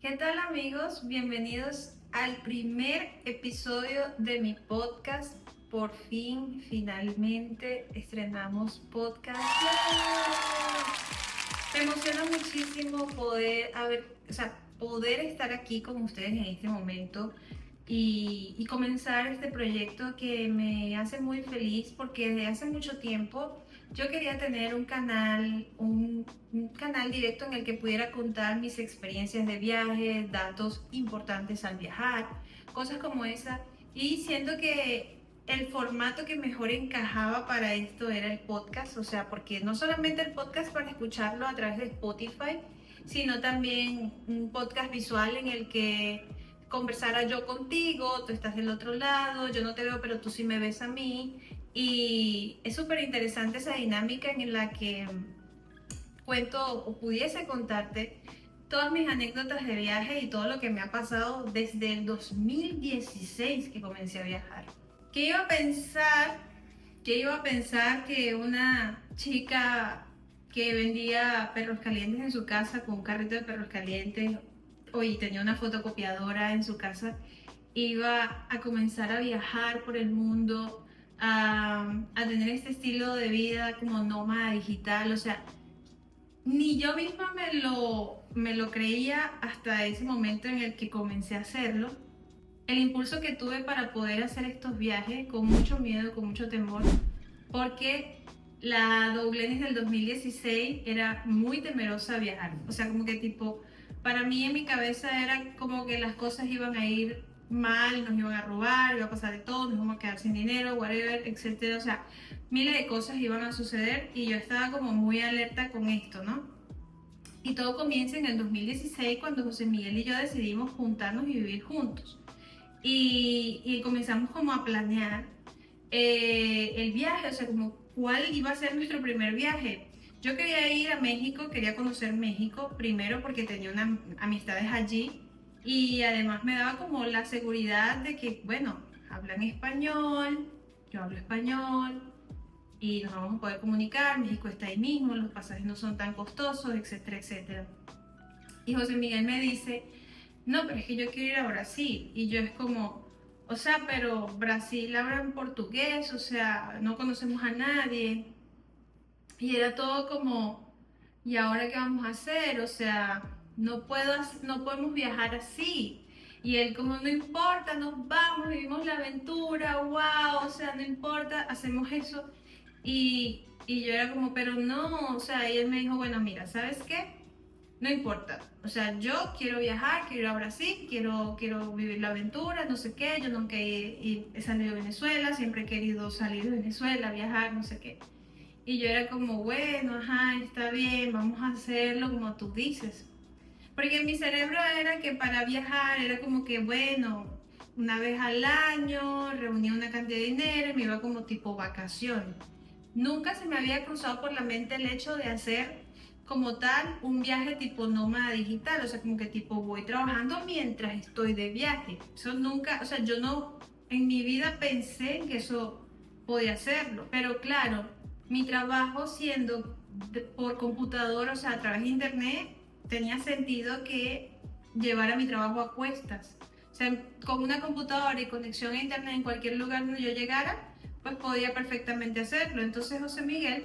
¿Qué tal amigos? Bienvenidos al primer episodio de mi podcast. Por fin, finalmente estrenamos podcast. Me emociona muchísimo poder estar aquí con ustedes en este momento y comenzar este proyecto que me hace muy feliz porque desde hace mucho tiempo yo quería tener un canal directo en el que pudiera contar mis experiencias de viaje, datos importantes al viajar, cosas como esa. Y siento que el formato que mejor encajaba para esto era el podcast, o sea, porque no solamente el podcast para escucharlo a través de Spotify, sino también un podcast visual en el que conversara yo contigo, tú estás del otro lado, yo no te veo, pero tú sí me ves a mí. Y es súper interesante esa dinámica en la que cuento o pudiese contarte todas mis anécdotas de viaje y todo lo que me ha pasado desde el 2016 que comencé a viajar. ¿Qué iba a pensar? ¿Qué iba a pensar que una chica que vendía perros calientes en su casa con un carrito de perros calientes y tenía una fotocopiadora en su casa iba a comenzar a viajar por el mundo, a tener este estilo de vida como nómada digital? O sea, ni yo misma me lo creía hasta ese momento en el que comencé a hacerlo. El impulso que tuve para poder hacer estos viajes con mucho miedo, con mucho temor, porque la Douglenis del 2016 era muy temerosa a viajar. O sea, como que tipo, para mí en mi cabeza era como que las cosas iban a ir mal, nos iban a robar, iba a pasar de todo, nos íbamos a quedar sin dinero, whatever, etcétera. O sea, miles de cosas iban a suceder y yo estaba como muy alerta con esto, ¿no? Y todo comienza en el 2016 cuando José Miguel y yo decidimos juntarnos y vivir juntos. Y comenzamos como a planear el viaje, o sea, como cuál iba a ser nuestro primer viaje. Yo quería ir a México, quería conocer México, primero porque tenía unas amistades allí y además me daba como la seguridad de que, bueno, hablan español, yo hablo español y nos vamos a poder comunicar, México está ahí mismo, los pasajes no son tan costosos, etcétera, etcétera. Y José Miguel me dice, no, pero es que yo quiero ir a Brasil. Y yo es como, o sea, pero Brasil habla en portugués, o sea, no conocemos a nadie. Y era todo como, ¿y ahora qué vamos a hacer? O sea, no podemos viajar así. Y él como, no importa, nos vamos, vivimos la aventura, wow, o sea, no importa, hacemos eso. Y yo era como, pero no, o sea, y él me dijo, bueno, mira, ¿sabes qué? No importa, o sea, yo quiero viajar, quiero ir a Brasil, quiero vivir la aventura, no sé qué, yo nunca he salido de Venezuela, siempre he querido salir de Venezuela, viajar, no sé qué. Y yo era como, bueno, ajá, está bien, vamos a hacerlo como tú dices. Porque en mi cerebro era que para viajar era como que, bueno, una vez al año reunía una cantidad de dinero y me iba como tipo vacación. Nunca se me había cruzado por la mente el hecho de hacer como tal un viaje tipo nómada digital, o sea, como que tipo voy trabajando mientras estoy de viaje. Eso nunca, o sea, yo no en mi vida pensé que eso podía hacerlo, pero claro, mi trabajo siendo por computador, o sea, a través de internet, tenía sentido que llevara mi trabajo a cuestas. O sea, con una computadora y conexión a internet en cualquier lugar donde yo llegara, pues podía perfectamente hacerlo. Entonces José Miguel,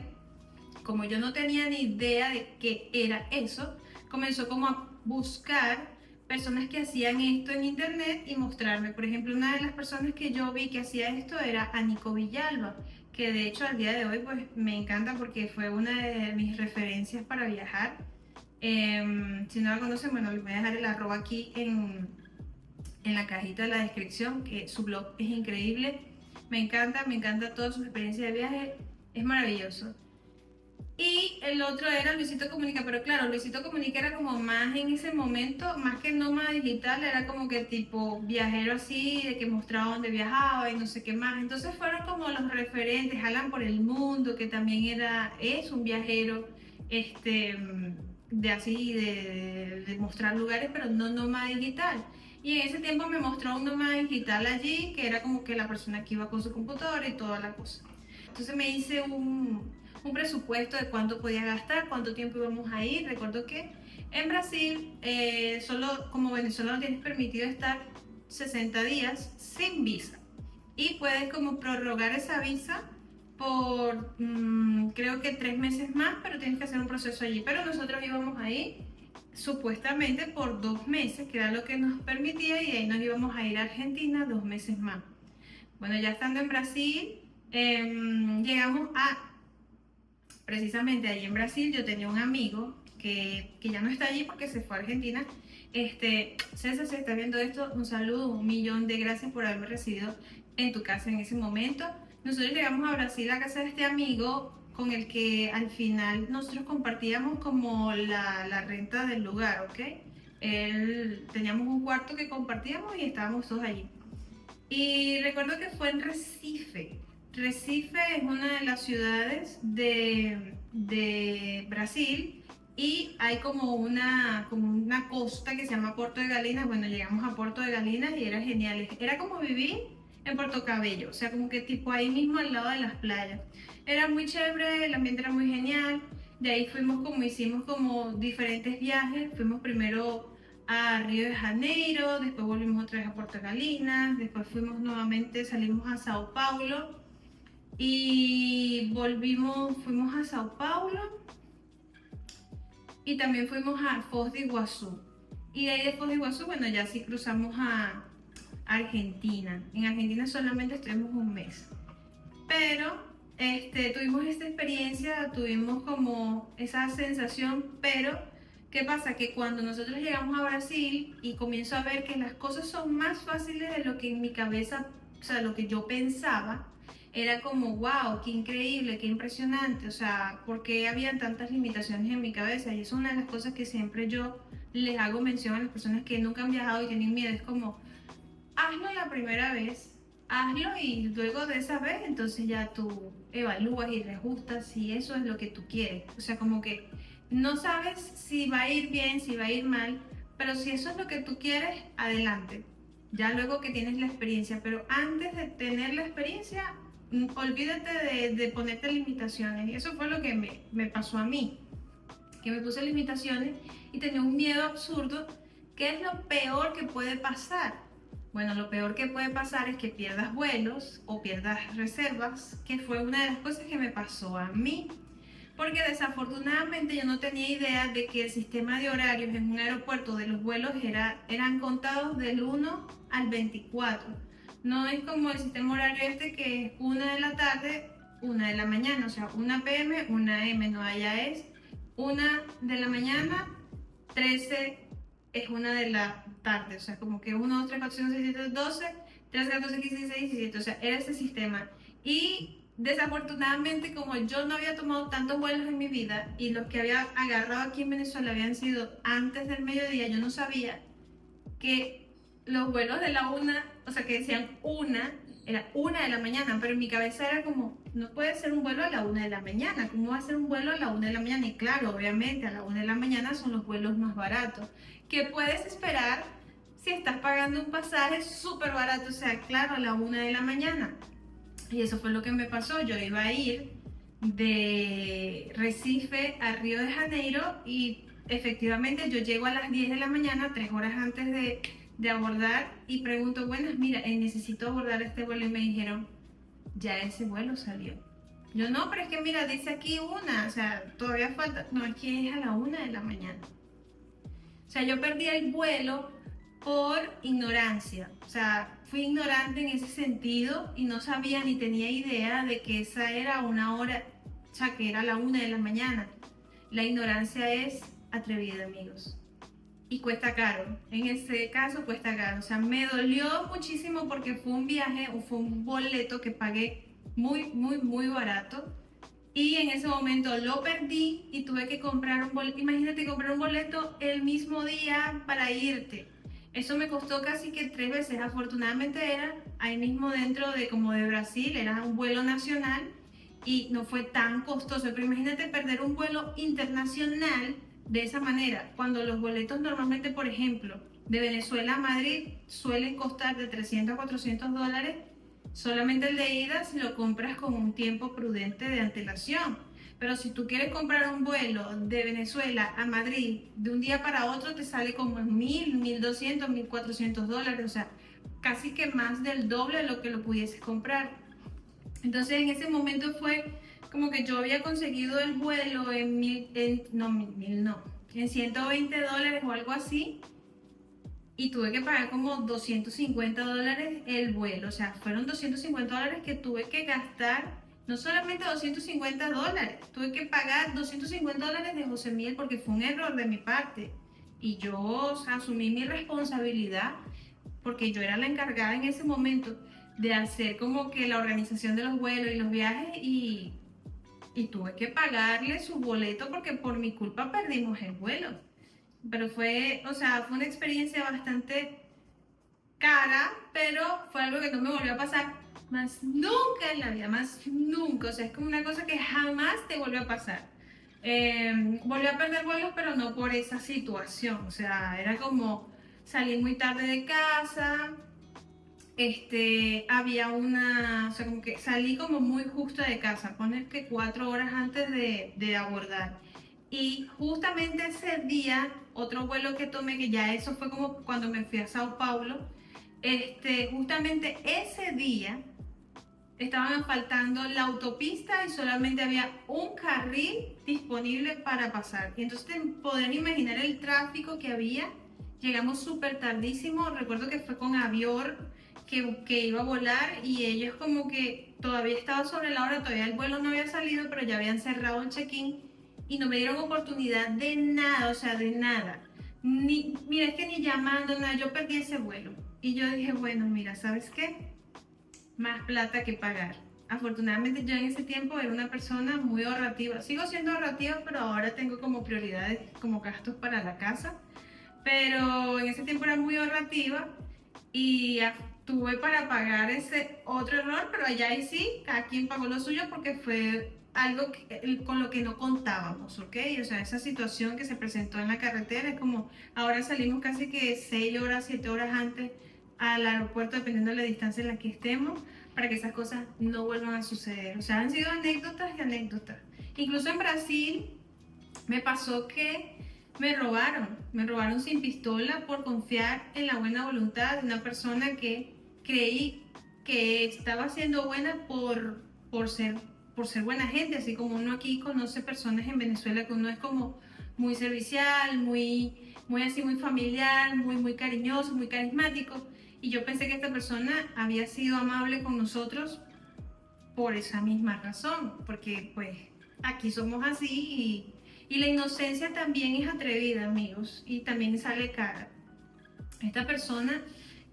como yo no tenía ni idea de qué era eso, comenzó como a buscar personas que hacían esto en internet y mostrarme. Por ejemplo, una de las personas que yo vi que hacía esto era Anico Villalba, que de hecho al día de hoy pues me encanta porque fue una de mis referencias para viajar. Si no la conocen, bueno, les voy a dejar el arroba aquí en la cajita de la descripción, que su blog es increíble. Me encanta toda su experiencia de viaje, es maravilloso. Y el otro era Luisito Comunica, pero claro, Luisito Comunica era como más en ese momento, más que nómada digital, era como que tipo viajero así, de que mostraba dónde viajaba y no sé qué más. Entonces fueron como los referentes, Alan por el Mundo, que también es un viajero, de así, de mostrar lugares, pero no nómada digital. Y en ese tiempo me mostró un nómada digital allí, que era como que la persona que iba con su computadora y toda la cosa. Entonces me hice un presupuesto de cuánto podía gastar, cuánto tiempo íbamos a ir. Recuerdo que En Brasil, solo como venezolano tienes permitido estar 60 días sin visa y puedes como prorrogar esa visa por creo que 3 meses más, pero tienes que hacer un proceso allí. Pero nosotros íbamos ahí supuestamente por 2 meses, que era lo que nos permitía, y de ahí nos íbamos a ir a Argentina 2 meses más. Bueno, ya estando en Brasil, llegamos a, precisamente allí en Brasil, yo tenía un amigo que ya no está allí porque se fue a Argentina. César, si estás viendo esto, un saludo, 1.000.000 de gracias por haberme recibido en tu casa en ese momento. Nosotros llegamos a Brasil a casa de este amigo con el que al final nosotros compartíamos como la renta del lugar, ¿ok? Teníamos un cuarto que compartíamos y estábamos todos allí. Y recuerdo que fue en Recife. Recife es una de las ciudades de Brasil y hay como una costa que se llama Puerto de Galinas. Bueno, llegamos a Puerto de Galinas y era genial. Era como vivir en Puerto Cabello, o sea, como que tipo ahí mismo al lado de las playas. Era muy chévere, el ambiente era muy genial. De ahí hicimos como diferentes viajes. Fuimos primero a Río de Janeiro, después volvimos otra vez a Puerto Galinas, después fuimos nuevamente, salimos a Sao Paulo y fuimos a Sao Paulo y también fuimos a Foz de Iguazú. Y de ahí de Foz de Iguazú, bueno, ya sí cruzamos a Argentina. En Argentina solamente estuvimos un mes. Pero tuvimos esta experiencia, tuvimos como esa sensación, pero ¿qué pasa? Que cuando nosotros llegamos a Brasil y comienzo a ver que las cosas son más fáciles de lo que en mi cabeza, o sea, lo que yo pensaba, era como, wow, qué increíble, qué impresionante, o sea, ¿por qué habían tantas limitaciones en mi cabeza? Y eso es una de las cosas que siempre yo les hago mención a las personas que nunca han viajado y tienen miedo, es como, hazlo la primera vez, hazlo y luego de esa vez entonces ya tú evalúas y reajustas si eso es lo que tú quieres. O sea, como que no sabes si va a ir bien, si va a ir mal, pero si eso es lo que tú quieres, adelante. Ya luego que tienes la experiencia, pero antes de tener la experiencia, olvídate de ponerte limitaciones. Y eso fue lo que me pasó a mí, que me puse limitaciones y tenía un miedo absurdo. ¿Qué es lo peor que puede pasar? Bueno, lo peor que puede pasar es que pierdas vuelos o pierdas reservas, que fue una de las cosas que me pasó a mí. Porque desafortunadamente yo no tenía idea de que el sistema de horarios en un aeropuerto de los vuelos eran contados del 1 al 24. No es como el sistema horario que es 1 de la tarde, 1 de la mañana, o sea, 1 p.m., 1 a.m., no, allá es 1 de la mañana, 13 es 1 de la tarde, o sea, como que 1, 2, 3, 4, 5, 6, 7, 12, 13, 14, 15, 16, 17, o sea, era ese sistema. Y desafortunadamente, como yo no había tomado tantos vuelos en mi vida y los que había agarrado aquí en Venezuela habían sido antes del mediodía, yo no sabía que los vuelos de la 1, o sea, que decían 1, era 1 de la mañana, pero en mi cabeza era como, no puede ser un vuelo a la 1 de la mañana, ¿cómo va a ser un vuelo a la 1 de la mañana? Y claro, obviamente a la 1 de la mañana son los vuelos más baratos. ¿Qué puedes esperar si estás pagando un pasaje súper barato? O sea, claro, a la 1 de la mañana. Y eso fue lo que me pasó. Yo iba a ir de Recife a Río de Janeiro y efectivamente yo llego a las 10 de la mañana, 3 horas antes de abordar, y pregunto, bueno, mira, necesito abordar este vuelo, y me dijeron, ya ese vuelo salió. Yo no, pero es que mira, dice aquí 1, o sea, todavía falta. No, es que es a la 1 de la mañana. O sea, yo perdí el vuelo por ignorancia. O sea, fui ignorante en ese sentido y no sabía ni tenía idea de que esa era una hora, o sea, que era la 1 de la mañana. La ignorancia es atrevida, amigos. Y cuesta caro. En ese caso cuesta caro. O sea, me dolió muchísimo porque fue un viaje o fue un boleto que pagué muy, muy, muy barato. Y en ese momento lo perdí y tuve que comprar un boleto. Imagínate comprar un boleto el mismo día para irte. Eso me costó casi que 3 veces. Afortunadamente era ahí mismo dentro de como de Brasil, era un vuelo nacional y no fue tan costoso. Pero imagínate perder un vuelo internacional de esa manera, cuando los boletos normalmente, por ejemplo, de Venezuela a Madrid suelen costar de 300 a 400 dólares. Solamente el de ida si lo compras con un tiempo prudente de antelación. pero si tú quieres comprar un vuelo de Venezuela a Madrid de un día para otro, te sale como en 1.200, $1.400, o sea, casi que más del doble de lo que lo pudieses comprar. Entonces en ese momento fue como que yo había conseguido el vuelo en en $120 o algo así, y tuve que pagar como $250 el vuelo. O sea, fueron $250 que tuve que gastar, no solamente $250, tuve que pagar $250 de José Miguel porque fue un error de mi parte. Y yo, o sea, asumí mi responsabilidad porque yo era la encargada en ese momento de hacer como que la organización de los vuelos y los viajes, y tuve que pagarle su boleto porque por mi culpa perdimos el vuelo. Pero fue, o sea, fue una experiencia bastante cara, pero fue algo que no me volvió a pasar más nunca en la vida, más nunca. O sea, es como una cosa que jamás te volvió a pasar. Volví a perder vuelos, pero no por esa situación. O sea, era como salir muy tarde de casa. Había una, o sea, como que salí como muy justo de casa, poner que 4 horas antes de abordar. Y justamente ese día, otro vuelo que tomé, que ya eso fue como cuando me fui a Sao Paulo, justamente ese día estaban asfaltando la autopista y solamente había un carril disponible para pasar. Y entonces te podrán imaginar el tráfico que había. Llegamos súper tardísimo, recuerdo que fue con Avior que iba a volar, y ellos como que todavía estaba sobre la hora, todavía el vuelo no había salido, pero ya habían cerrado el check-in y no me dieron oportunidad de nada, o sea, de nada. Mira, es que ni llamando, nada, yo perdí ese vuelo. Y yo dije, bueno, mira, ¿sabes qué? Más plata que pagar. Afortunadamente yo en ese tiempo era una persona muy ahorrativa. Sigo siendo ahorrativa, pero ahora tengo como prioridades, como gastos para la casa. Pero en ese tiempo era muy ahorrativa y tuve para pagar ese otro error, pero allá ahí sí, cada quien pagó lo suyo porque fue algo con lo que no contábamos, ¿ok? O sea, esa situación que se presentó en la carretera es como, ahora salimos casi que 6 horas, 7 horas antes al aeropuerto, dependiendo de la distancia en la que estemos, para que esas cosas no vuelvan a suceder. O sea, han sido anécdotas y anécdotas. Incluso en Brasil me pasó que me robaron sin pistola por confiar en la buena voluntad de una persona que creí que estaba siendo buena por ser buena gente, así como uno aquí conoce personas en Venezuela que uno es como muy servicial, muy así, muy familiar, muy cariñoso, muy carismático. Y yo pensé que esta persona había sido amable con nosotros por esa misma razón, porque pues aquí somos así, y la inocencia también es atrevida, amigos, y también sale cara. Esta persona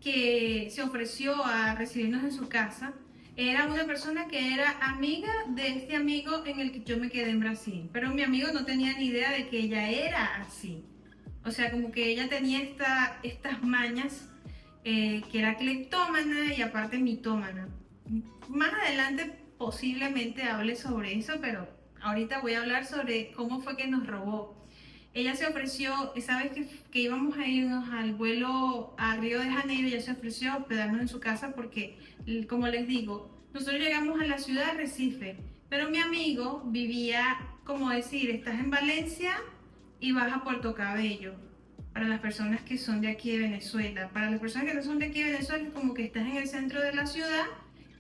que se ofreció a recibirnos en su casa era una persona que era amiga de este amigo en el que yo me quedé en Brasil, pero mi amigo no tenía ni idea de que ella era así. O sea, como que ella tenía estas mañas, que era cleptómana y aparte mitómana. Más adelante posiblemente hable sobre eso, pero ahorita voy a hablar sobre cómo fue que nos robó. Ella se ofreció, esa vez que íbamos a irnos al vuelo a Río de Janeiro, ella se ofreció a hospedarnos en su casa porque, como les digo, nosotros llegamos a la ciudad de Recife, pero mi amigo vivía, como decir, estás en Valencia y vas a Puerto Cabello. Para las personas que son de aquí de Venezuela, para las personas que no son de aquí de Venezuela, es como que estás en el centro de la ciudad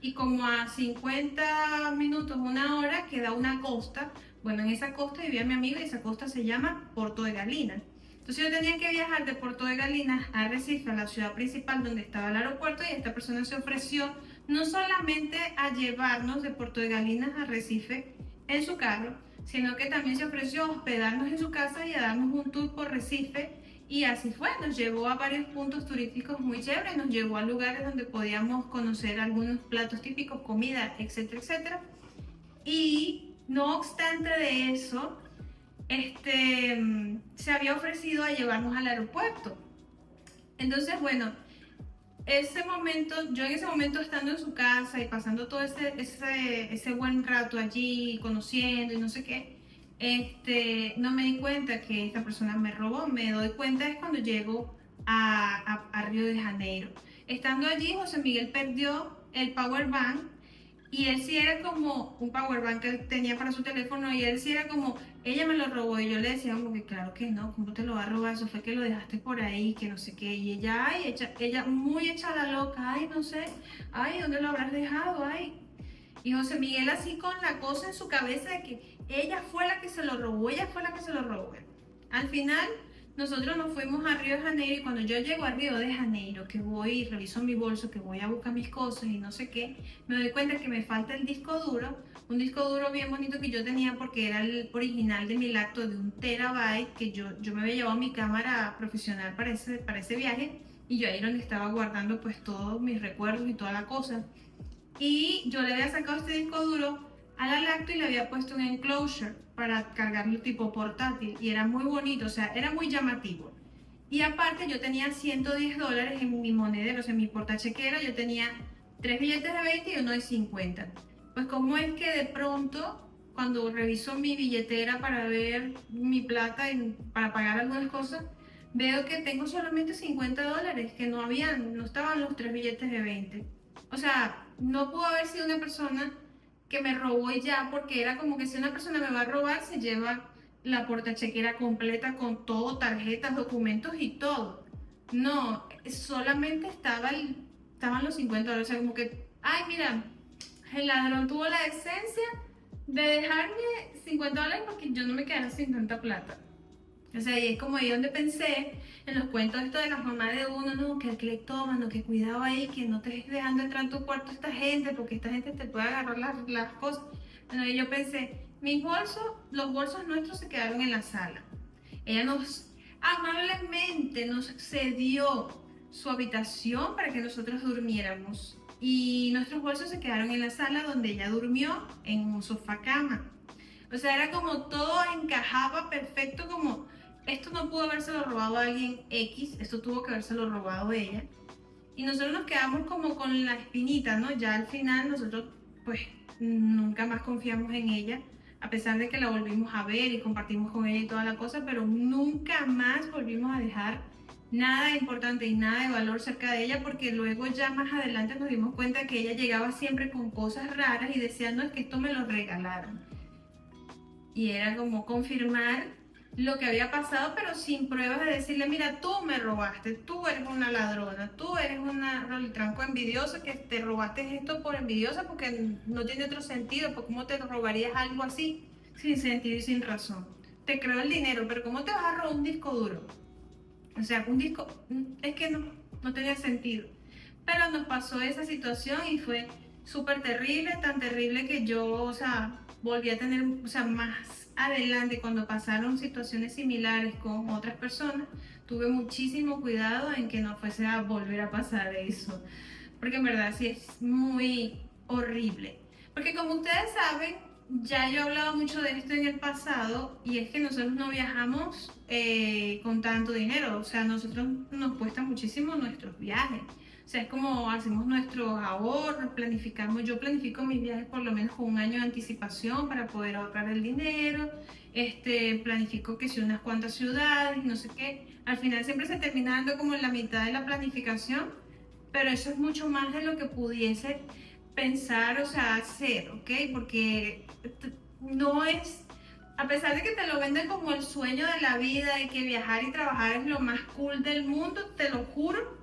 y como a 50 minutos, una hora, queda una costa. Bueno, en esa costa vivía mi amigo y esa costa se llama Porto de Galinas. Entonces yo tenía que viajar de Puerto de Galinas a Recife, a la ciudad principal donde estaba el aeropuerto, y esta persona se ofreció no solamente a llevarnos de Puerto de Galinas a Recife en su carro, sino que también se ofreció a hospedarnos en su casa y a darnos un tour por Recife. Y así fue, nos llevó a varios puntos turísticos muy chéveres, nos llevó a lugares donde podíamos conocer algunos platos típicos, comida, etcétera, etcétera. Y no obstante de eso, se había ofrecido a llevarnos al aeropuerto. Entonces, bueno, yo en ese momento estando en su casa y pasando todo ese buen rato allí, conociendo y no sé qué, no me di cuenta que esta persona me robó. Me doy cuenta es cuando llego a Río de Janeiro. Estando allí, José Miguel perdió el power bank Y él sí era como un powerbank que él tenía para su teléfono y él sí era como, ella me lo robó y yo le decía como que claro que no, ¿cómo te lo va a robar? Eso fue que lo dejaste por ahí, que no sé qué. Y ella, ay, ella muy hecha la loca, ay, no sé, ay, ¿dónde lo habrás dejado? Ay. Y José Miguel así con la cosa en su cabeza de que ella fue la que se lo robó, ella fue la que se lo robó. Al final nosotros nos fuimos a Río de Janeiro y cuando yo llego a Río de Janeiro, que voy y reviso mi bolso, que voy a buscar mis cosas y no sé qué, me doy cuenta que me falta el disco duro, un disco duro bien bonito que yo tenía porque era el original de mi lacto de 1 terabyte, que yo me había llevado mi cámara profesional para ese viaje y yo ahí donde estaba guardando pues todos mis recuerdos y toda la cosa. Y yo le había sacado este disco duro a la lacto y le había puesto un enclosure para cargarlo tipo portátil y era muy bonito, o sea, era muy llamativo. Y aparte yo tenía $110 en mi monedero, o sea, en mi portachequera yo tenía 3 billetes de 20 y uno de 50. Pues como es que de pronto, cuando reviso mi billetera para ver mi plata y para pagar algunas cosas, veo que tengo solamente $50, que no habían, no estaban los 3 billetes de 20. O sea, no pudo haber sido una persona que me robó y ya, porque era como que si una persona me va a robar, se lleva la portachequera completa con todo, tarjetas, documentos y todo. No, solamente estaban los $50. O sea, como que, ay, mira, el ladrón tuvo la decencia de dejarme $50 porque yo no me quedara sin tanta plata. O sea, y es como ahí donde pensé en los cuentos esto de las mamás de uno, no, que el cleptómano, que cuidado ahí, que no te estés dejando entrar en tu cuarto esta gente, porque esta gente te puede agarrar las cosas. Bueno, y yo pensé, mis bolsos, los bolsos nuestros se quedaron en la sala. Ella nos amablemente nos cedió su habitación para que nosotros durmiéramos. Y nuestros bolsos se quedaron en la sala donde ella durmió, en un sofá cama. O sea, era como todo encajaba perfecto, como esto no pudo habérselo robado a alguien X, esto tuvo que habérselo robado ella. Y nosotros nos quedamos como con la espinita, ¿no? Ya al final nosotros pues nunca más confiamos en ella, a pesar de que la volvimos a ver y compartimos con ella y toda la cosa, pero nunca más volvimos a dejar nada importante y nada de valor cerca de ella, porque luego ya más adelante nos dimos cuenta que ella llegaba siempre con cosas raras y decía, no, es que esto me lo regalaron y era como confirmar lo que había pasado, pero sin pruebas de decirle, mira, tú me robaste, tú eres una ladrona, tú eres una rolitranco envidiosa que te robaste esto por envidiosa porque no tiene otro sentido, pues ¿cómo te robarías algo así sin sentido y sin razón? Te creo el dinero, pero ¿cómo te vas a robar un disco duro? O sea, un disco, es que no tenía sentido. Pero nos pasó esa situación y fue súper terrible, tan terrible que yo, o sea, volví a tener, o sea, más adelante cuando pasaron situaciones similares con otras personas, tuve muchísimo cuidado en que no fuese a volver a pasar eso, porque en verdad sí es muy horrible. Porque como ustedes saben, ya yo he hablado mucho de esto en el pasado y es que nosotros no viajamos con tanto dinero, o sea, a nosotros nos cuesta muchísimo nuestros viajes. O sea, es como hacemos nuestros ahorros, planificamos, yo planifico mis viajes por lo menos con un año de anticipación para poder ahorrar el dinero, planifico que si unas cuantas ciudades, no sé qué, al final siempre se termina dando como en la mitad de la planificación, pero eso es mucho más de lo que pudiese pensar, o sea, hacer, ¿ok? Porque no es, a pesar de que te lo venden como el sueño de la vida y que viajar y trabajar es lo más cool del mundo, te lo juro,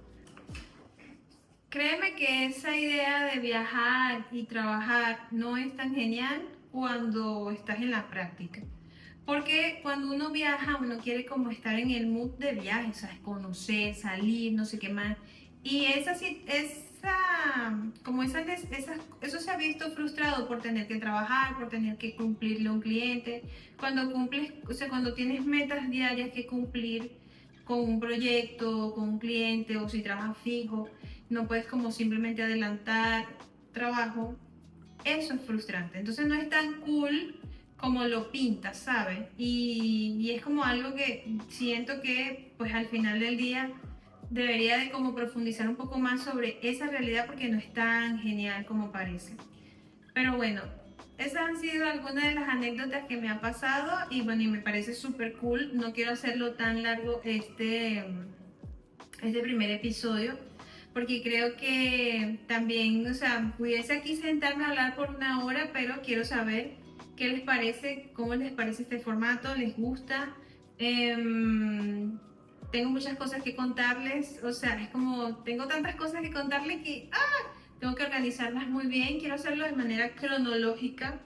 créeme que esa idea de viajar y trabajar no es tan genial cuando estás en la práctica. Porque cuando uno viaja, uno quiere como estar en el mood de viaje, o sea, conocer, salir, no sé qué más. Y eso se ha visto frustrado por tener que trabajar, por tener que cumplirle a un cliente. Cuando cumples, o sea, cuando tienes metas diarias que cumplir con un proyecto, con un cliente o si trabajas fijo, no puedes como simplemente adelantar trabajo, eso es frustrante. Entonces no es tan cool como lo pintas, ¿sabes? Y es como algo que siento que pues al final del día debería de como profundizar un poco más sobre esa realidad porque no es tan genial como parece. Pero bueno, esas han sido algunas de las anécdotas que me han pasado y bueno, y me parece súper cool. No quiero hacerlo tan largo este primer episodio, porque creo que también, o sea, pudiese aquí sentarme a hablar por una hora, pero quiero saber qué les parece, cómo les parece este formato, les gusta. Tengo muchas cosas que contarles, o sea, es como, tengo tantas cosas que contarles que tengo que organizarlas muy bien, quiero hacerlo de manera cronológica,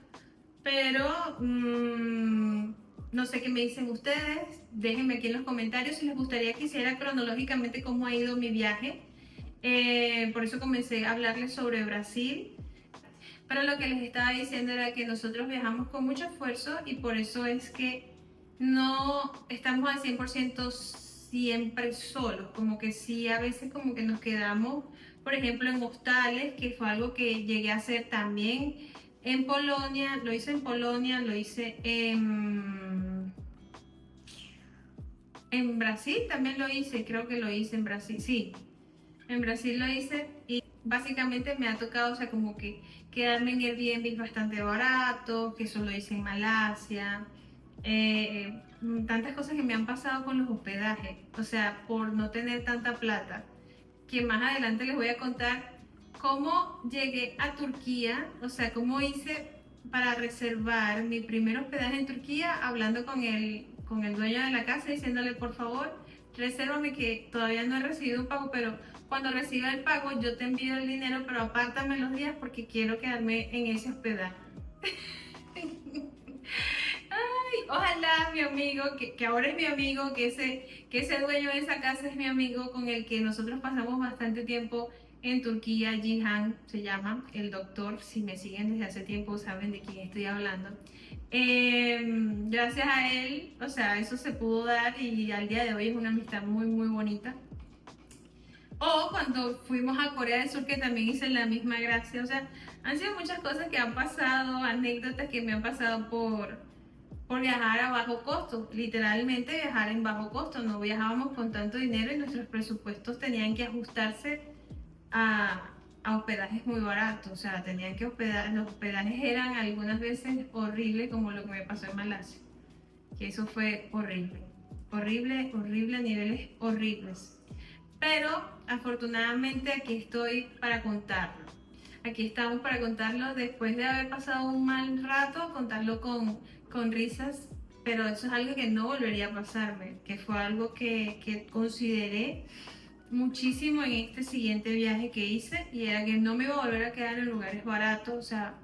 pero no sé qué me dicen ustedes, déjenme aquí en los comentarios si les gustaría que hiciera cronológicamente cómo ha ido mi viaje. Por eso comencé a hablarles sobre Brasil. Pero lo que les estaba diciendo era que nosotros viajamos con mucho esfuerzo y por eso es que no estamos al 100% siempre solos, como que sí, a veces como que nos quedamos, por ejemplo, en hostales, que fue algo que llegué a hacer también en Polonia, lo hice en Polonia, lo hice en Brasil, también lo hice, creo que lo hice en Brasil, sí, en Brasil lo hice y básicamente me ha tocado, o sea, como que quedarme en Airbnb bastante barato, que eso lo hice en Malasia, tantas cosas que me han pasado con los hospedajes, o sea, por no tener tanta plata, que más adelante les voy a contar cómo llegué a Turquía, o sea, cómo hice para reservar mi primer hospedaje en Turquía, hablando con el dueño de la casa, diciéndole, por favor, resérvame que todavía no he recibido un pago, pero cuando reciba el pago yo te envío el dinero, pero apártame los días porque quiero quedarme en ese hospedaje. Ay, ojalá mi amigo, que ahora es mi amigo, que ese dueño de esa casa es mi amigo con el que nosotros pasamos bastante tiempo en Turquía, Jihan se llama, el doctor, si me siguen desde hace tiempo saben de quién estoy hablando. Gracias a él, o sea, eso se pudo dar y al día de hoy es una amistad muy, muy bonita. O cuando fuimos a Corea del Sur, que también hice la misma gracia. O sea, han sido muchas cosas que han pasado, anécdotas que me han pasado por viajar a bajo costo. Literalmente viajar en bajo costo. No viajábamos con tanto dinero y nuestros presupuestos tenían que ajustarse a, a hospedajes muy baratos. O sea, tenían que hospedar. Los hospedajes eran algunas veces horribles, como lo que me pasó en Malasia. Que eso fue horrible. Horrible, horrible a niveles horribles. Pero afortunadamente aquí estoy para contarlo. Aquí estamos para contarlo después de haber pasado un mal rato, contarlo con risas, pero eso es algo que no volvería a pasarme, que fue algo que consideré muchísimo en este siguiente viaje que hice y era que no me iba a volver a quedar en lugares baratos, o sea,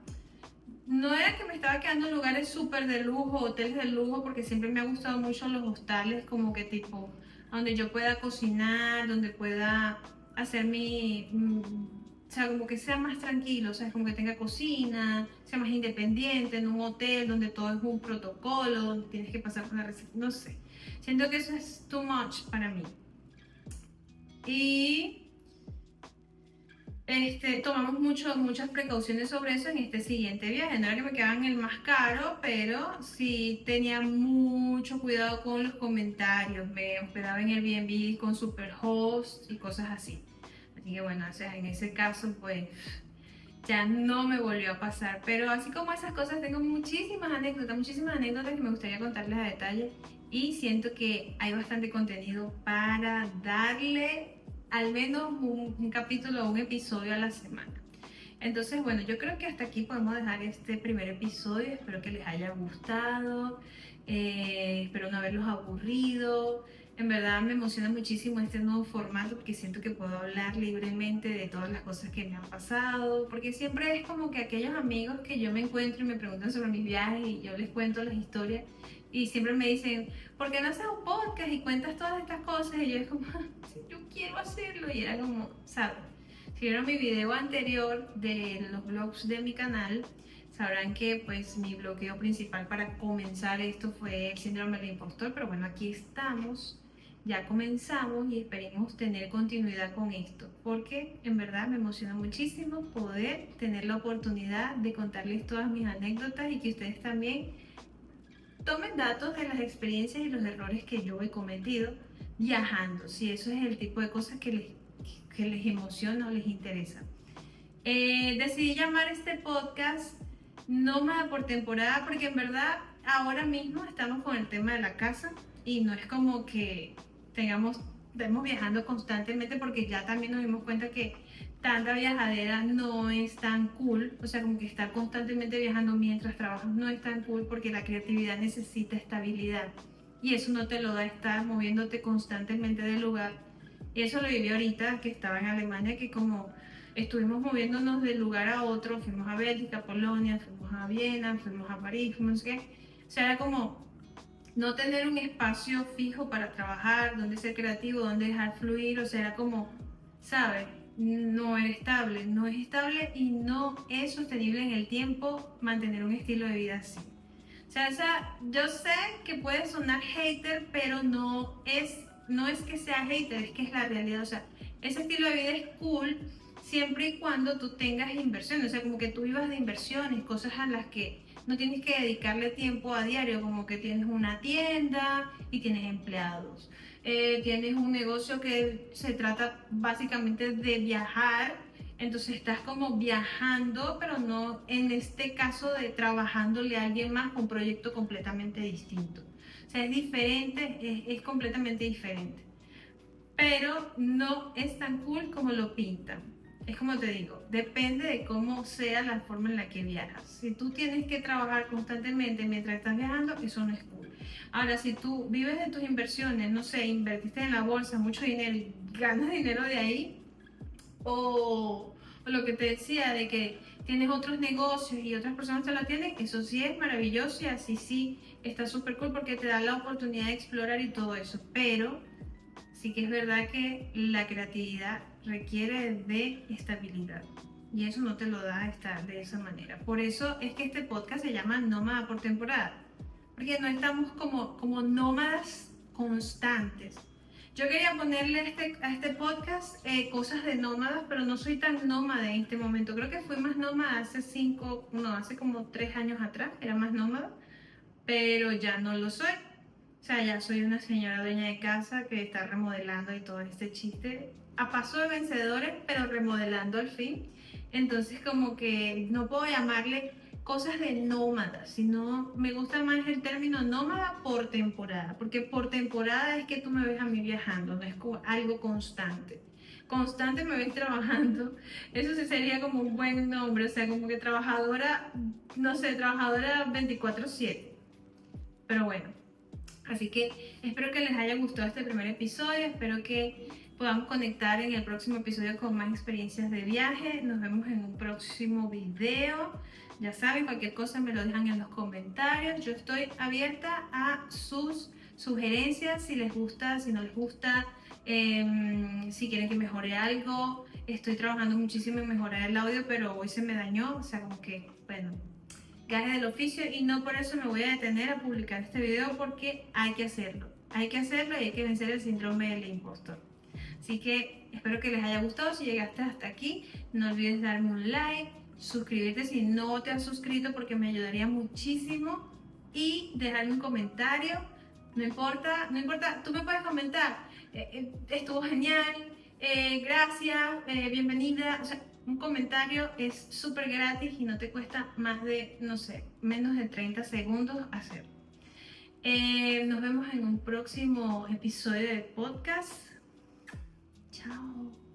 no era que me estaba quedando en lugares súper de lujo, hoteles de lujo, porque siempre me ha gustado mucho los hostales, como que tipo, donde yo pueda cocinar, donde pueda hacer o sea, como que sea más tranquilo, o sea, como que tenga cocina, sea más independiente, en un hotel donde todo es un protocolo, donde tienes que pasar por una receta, no sé. Siento que eso es too much para mí. Y tomamos muchas precauciones sobre eso en este siguiente viaje. No era que me quedaban el más caro, pero sí tenía mucho cuidado con los comentarios. Me hospedaba en Airbnb con Superhost y cosas así. Así que bueno, o sea, en ese caso, pues ya no me volvió a pasar. Pero así como esas cosas, tengo muchísimas anécdotas que me gustaría contarles a detalle. Y siento que hay bastante contenido para darle al menos un capítulo o un episodio a la semana. Entonces, bueno, yo creo que hasta aquí podemos dejar este primer episodio. Espero que les haya gustado. Espero no haberlos aburrido. En verdad me emociona muchísimo este nuevo formato porque siento que puedo hablar libremente de todas las cosas que me han pasado. Porque siempre es como que aquellos amigos que yo me encuentro y me preguntan sobre mis viajes y yo les cuento las historias. Y siempre me dicen, ¿por qué no haces un podcast y cuentas todas estas cosas? Y yo es como, sí, yo quiero hacerlo. Y era como, ¿sabes? Si vieron mi video anterior de los vlogs de mi canal, sabrán que pues mi bloqueo principal para comenzar esto fue el síndrome del impostor, pero bueno, aquí estamos, ya comenzamos y esperemos tener continuidad con esto, porque en verdad me emociona muchísimo poder tener la oportunidad de contarles todas mis anécdotas y que ustedes también tomen datos de las experiencias y los errores que yo he cometido viajando, si eso es el tipo de cosas que les emociona o les interesa. Decidí llamar este podcast Nómada por temporada porque en verdad ahora mismo estamos con el tema de la casa y no es como que tengamos estemos viajando constantemente porque ya también nos dimos cuenta que tanta viajadera no es tan cool, o sea, como que estar constantemente viajando mientras trabajas no es tan cool porque la creatividad necesita estabilidad y eso no te lo da estar moviéndote constantemente de lugar. Y eso lo viví ahorita que estaba en Alemania, que como estuvimos moviéndonos de lugar a otro, fuimos a Bélgica, Polonia, fuimos a Viena, fuimos a París, fuimos qué, o sea, era como no tener un espacio fijo para trabajar, donde ser creativo, donde dejar fluir, o sea, era como, ¿sabes? No es estable, no es estable y no es sostenible en el tiempo mantener un estilo de vida así. O sea, yo sé que puede sonar hater, pero no es que sea hater, es que es la realidad. O sea, ese estilo de vida es cool siempre y cuando tú tengas inversiones. O sea, como que tú vivas de inversiones, cosas a las que no tienes que dedicarle tiempo a diario, como que tienes una tienda y tienes empleados. Tienes un negocio que se trata básicamente de viajar, entonces estás como viajando, pero no en este caso de trabajándole a alguien más con un proyecto completamente distinto. O sea, es diferente, es completamente diferente. Pero no es tan cool como lo pintan. Es como te digo, depende de cómo sea la forma en la que viajas. Si tú tienes que trabajar constantemente mientras estás viajando, eso no es cool. Ahora, si tú vives de tus inversiones, no sé, invertiste en la bolsa mucho dinero y ganas dinero de ahí, o lo que te decía de que tienes otros negocios y otras personas te lo tienen, eso sí es maravilloso y así sí está súper cool porque te da la oportunidad de explorar y todo eso. Pero sí que es verdad que la creatividad requiere de estabilidad y eso no te lo da estar de esa manera. Por eso es que este podcast se llama Nómada por temporada, porque no estamos como nómadas constantes. Yo quería ponerle a este podcast cosas de nómadas, pero no soy tan nómada en este momento. Creo que fui más nómada hace como 3 años atrás, era más nómada, pero ya no lo soy. O sea, ya soy una señora dueña de casa que está remodelando y todo este chiste a paso de vencedores, pero remodelando al fin. Entonces, como que no puedo llamarle cosas de nómada, sino me gusta más el término nómada por temporada, porque por temporada es que tú me ves a mí viajando, no es algo constante. Constante me ves trabajando, eso sí sería como un buen nombre, o sea, como que trabajadora, no sé, trabajadora 24/7. Pero bueno, así que espero que les haya gustado este primer episodio, espero que podamos conectar en el próximo episodio con más experiencias de viaje. Nos vemos en un próximo video. Ya saben, cualquier cosa me lo dejan en los comentarios. Yo estoy abierta a sus sugerencias, si les gusta, si no les gusta, si quieren que mejore algo. Estoy trabajando muchísimo en mejorar el audio, pero hoy se me dañó, o sea, como que, bueno, gajes del oficio y no por eso me voy a detener a publicar este video porque hay que hacerlo. Hay que hacerlo y hay que vencer el síndrome del impostor. Así que espero que les haya gustado. Si llegaste hasta aquí, no olvides darme un like, suscribirte si no te has suscrito porque me ayudaría muchísimo y dejarme un comentario. No importa, no importa, tú me puedes comentar. Estuvo genial, gracias, bienvenida. O sea, un comentario es súper gratis y no te cuesta más de, no sé, menos de 30 segundos hacerlo. Nos vemos en un próximo episodio de podcast. Chao.